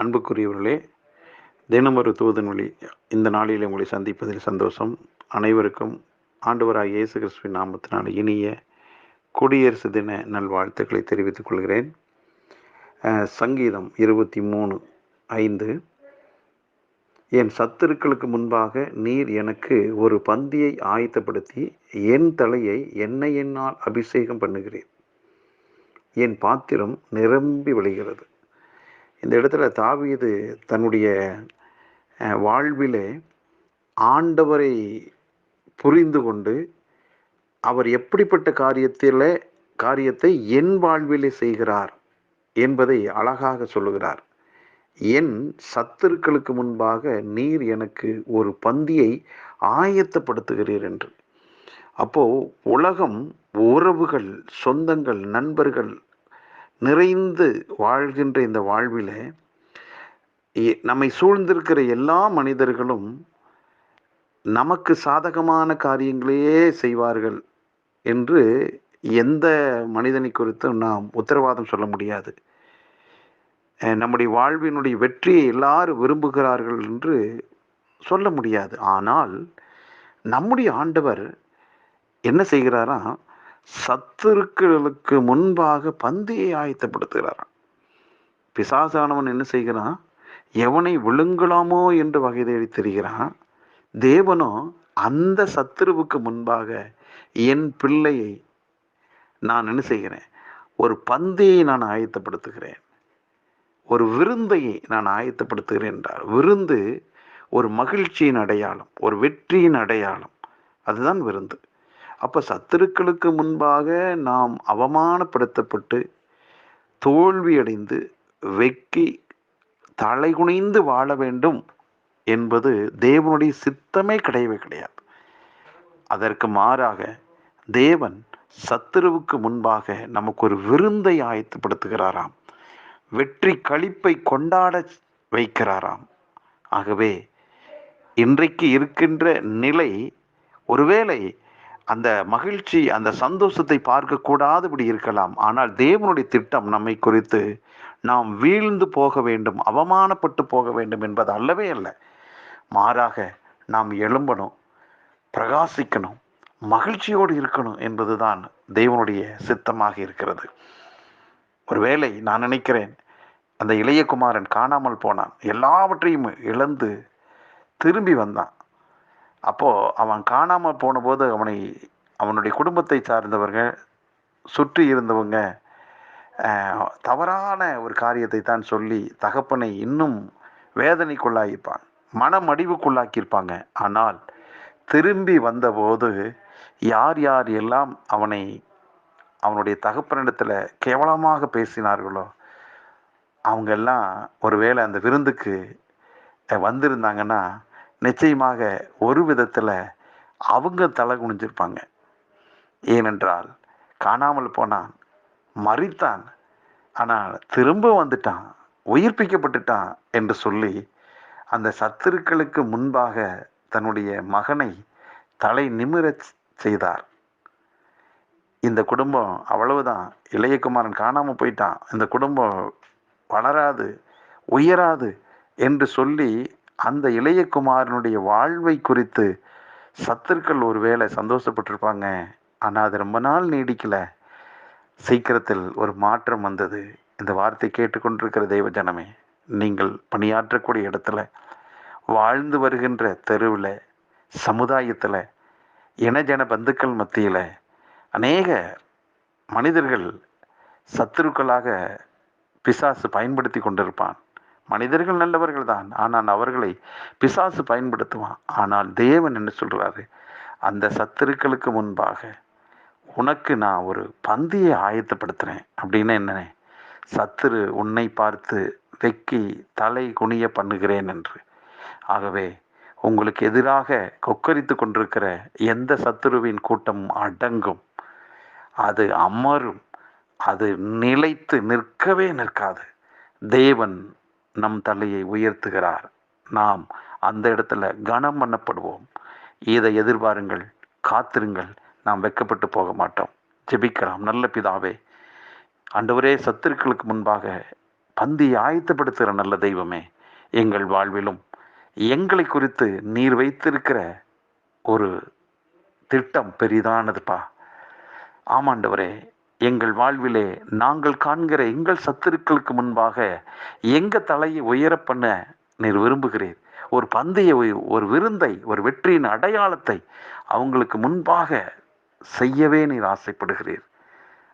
அன்புக்குரியவர்களே, தினம் ஒரு தூதன் வழி இந்த நாளில் உங்களை சந்திப்பதில் சந்தோஷம். அனைவருக்கும் ஆண்டவராகிய இயேசு கிறிஸ்துவின் நாமத்தினால் இனிய குடியரசு தின நல்வாழ்த்துக்களை தெரிவித்துக் கொள்கிறேன். சங்கீதம் 23:5 என் சத்துருக்களுக்கு முன்பாக நீர் எனக்கு ஒரு பந்தியை ஆயத்தப்படுத்தி என் தலையை எண்ணெயினால் அபிஷேகம் பண்ணுகிறீர். என் பாத்திரம் நிரம்பி வழிகிறது. இந்த இடத்துல தாவீது தன்னுடைய வாழ்விலே ஆண்டவரை புரிந்து கொண்டு அவர் எப்படிப்பட்ட காரியத்தை என் வாழ்விலே செய்கிறார் என்பதை அழகாக சொல்லுகிறார். என் சத்துருக்களுக்கு முன்பாக நீர் எனக்கு ஒரு பந்தியை ஆயத்தப்படுத்துகிறீர் என்று. அப்போ உலகம், உறவுகள், சொந்தங்கள், நண்பர்கள் நிறைந்து வாழ்கின்ற இந்த வாழ்விலே நம்மை சூழ்ந்திருக்கிற எல்லா மனிதர்களும் நமக்கு சாதகமான காரியங்களையே செய்வார்கள் என்று எந்த மனிதனை குறித்தும் நாம் உத்தரவாதம் சொல்ல முடியாது. நம்முடைய வாழ்வினுடைய வெற்றியை எல்லாரும் விரும்புகிறார்கள் என்று சொல்ல முடியாது. ஆனால் நம்முடைய ஆண்டவர் என்ன செய்கிறாரா? சத்துருக்களுக்கு முன்பாக பந்தியை ஆயத்தப்படுத்துகிறாராம். பிசாசானவன் என்ன செய்கிறான்? எவனை விழுங்கலாமோ என்று வகை தேடி தெரிகிறான். தேவனோ அந்த சத்துருவுக்கு முன்பாக என் பிள்ளையை நான் என்ன செய்கிறேன்? ஒரு பந்தியை நான் ஆயத்தப்படுத்துகிறேன், ஒரு விருந்தை நான் ஆயத்தப்படுத்துகிறேன் என்றார். விருந்து ஒரு மகிழ்ச்சியின் அடையாளம், ஒரு வெற்றியின் அடையாளம். அதுதான் விருந்து. அப்ப சத்துருக்களுக்கு முன்பாக நாம் அவமானப்படுத்தப்பட்டு தோல்வியடைந்து வெக்கி தலைகுனிந்து வாழ வேண்டும் என்பது தேவனுடைய சித்தமே கிடையவே கிடையாது. அதற்கு மாறாக தேவன் சத்துருவுக்கு முன்பாக நமக்கு ஒரு விருந்தை ஆயத்தப்படுத்துகிறாராம். வெற்றி களிப்பை கொண்டாட வைக்கிறாராம். ஆகவே இன்றைக்கு இருக்கின்ற நிலை, ஒருவேளை அந்த மகிழ்ச்சி, அந்த சந்தோஷத்தை பார்க்கக்கூடாதபடி இருக்கலாம். ஆனால் தேவனுடைய திட்டம் நம்மை குறித்து நாம் வீழ்ந்து போக வேண்டும், அவமானப்பட்டு போக வேண்டும் என்பது அல்லவே அல்ல. மாறாக நாம் எழும்பணும், பிரகாசிக்கணும், மகிழ்ச்சியோடு இருக்கணும் என்பதுதான் தேவனுடைய சித்தமாக இருக்கிறது. ஒருவேளை நான் நினைக்கிறேன், அந்த இளைய குமாரன் காணாமல் போனான், எல்லாவற்றையும் இழந்து திரும்பி வந்தான். அப்போ அவன் காணாமல் போன போது அவனுடைய குடும்பத்தை சார்ந்தவர்கள், சுற்றி இருந்தவங்க தவறான ஒரு காரியத்தை தான் சொல்லி தகப்பனை இன்னும் வேதனைக்குள்ளாயிருப்பான், மனமடிவுக்குள்ளாக்கியிருப்பாங்க. ஆனால் திரும்பி வந்தபோது யார் யார் எல்லாம் அவனுடைய தகப்பனிடத்தில் கேவலமாக பேசினார்களோ அவங்க எல்லாம் ஒருவேளை அந்த விருந்துக்கு வந்திருந்தாங்கன்னா நிச்சயமாக ஒரு விதத்தில் அவங்க தலை குனிஞ்சிருப்பாங்க. ஏனென்றால் காணாமல் போனான், மரித்தான், ஆனால் திரும்ப வந்துட்டான், உயிர்ப்பிக்கப்பட்டுட்டான் என்று சொல்லி அந்த சத்துருக்களுக்கு முன்பாக தன்னுடைய மகனை தலை நிமிர செய்தார். இந்த குடும்பம் அவ்வளவுதான், இளையகுமாரன் காணாமல் போயிட்டான், இந்த குடும்பம் வளராது, உயராது என்று சொல்லி அந்த இளையகுமாரனுடைய வாழ்வை குறித்து சத்துருக்கள் ஒருவேளை சந்தோஷப்பட்டிருப்பாங்க. ஆனால் அது ரொம்ப நாள் நீடிக்கல. சீக்கிரத்தில் ஒரு மாற்றம் வந்தது. இந்த வார்த்தை கேட்டுக்கொண்டிருக்கிற தெய்வ ஜனமே, நீங்கள் பணியாற்றக்கூடிய இடத்துல, வாழ்ந்து வருகின்ற தெருவில், சமுதாயத்தில், இனஜன பந்துக்கள் மத்தியில் அநேக மனிதர்கள் சத்துருக்களாக பிசாசு பயன்படுத்தி கொண்டிருப்பான். மனிதர்கள் நல்லவர்கள் தான், ஆனால் அவர்களை பிசாசு பயன்படுத்துவான். ஆனால் தேவன் என்ன சொல்றாரு? அந்த சத்துருக்களுக்கு முன்பாக உனக்கு நான் ஒரு பந்தியை ஆயத்தப்படுத்துறேன். அப்படின்னு என்ன? சத்துரு உன்னை பார்த்து வெக்கி தலை குனிய பண்ணுகிறேன் என்று. ஆகவே உங்களுக்கு எதிராக கொக்கரித்து கொண்டிருக்கிற எந்த சத்துருவின் கூட்டம் அடங்கும், அது அமரும், அது நிலைத்து நிற்கவே நிற்காது. தேவன் நம் தலையை உயர்த்துகிறார். நாம் அந்த இடத்துல கனம் பண்ணப்படுவோம். இதை எதிர்பாருங்கள், காத்திருங்கள். நாம் வெட்கப்பட்டு போக மாட்டோம். ஜெபிக்கலாம். நல்ல பிதாவே, ஆண்டவரே, சத்துருக்களுக்கு முன்பாக பந்தியை ஆயத்தப்படுத்துகிற நல்ல தெய்வமே, எங்கள் வாழ்விலும் எங்களை குறித்து நீர் வைத்திருக்கிற ஒரு திட்டம் பெரிதானதுப்பா. ஆமாண்டவரே, எங்கள் வாழ்விலே நாங்கள் காண்கிற எங்கள் சத்துருக்களுக்கு முன்பாக எங்க தலையை உயர பண்ண நீர் விரும்புகிறீர். ஒரு பந்தய, ஒரு விருந்தை, ஒரு வெற்றியின் அடையாளத்தை அவங்களுக்கு முன்பாக செய்யவே நீர் ஆசைப்படுகிறீர்.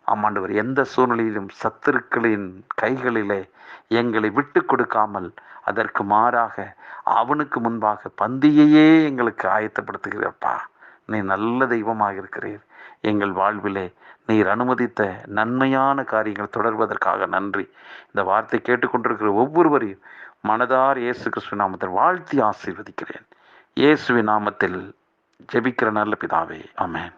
ஆமாண்டவர், எந்த சூழ்நிலையிலும் சத்துருக்களின் கைகளிலே எங்களை விட்டு கொடுக்காமல் அதற்கு மாறாக அவனுக்கு முன்பாக பந்தியையே எங்களுக்கு ஆயத்தப்படுத்துகிறப்பா. நீ நல்ல தெய்வமாக இருக்கிறீர். எங்கள் வாழ்விலே நீர் அனுமதித்த நன்மையான காரியங்கள் தொடர்வதற்காக நன்றி. இந்த வார்த்தை கேட்டுக்கொண்டிருக்கிற ஒவ்வொருவரையும் மனதார் இயேசு கிறிஸ்துவின் நாமத்தில் வாழ்த்தி ஆசீர்வதிக்கிறேன். இயேசுவின் நாமத்தில் ஜெபிக்கிற நல்ல பிதாவே, ஆமென்.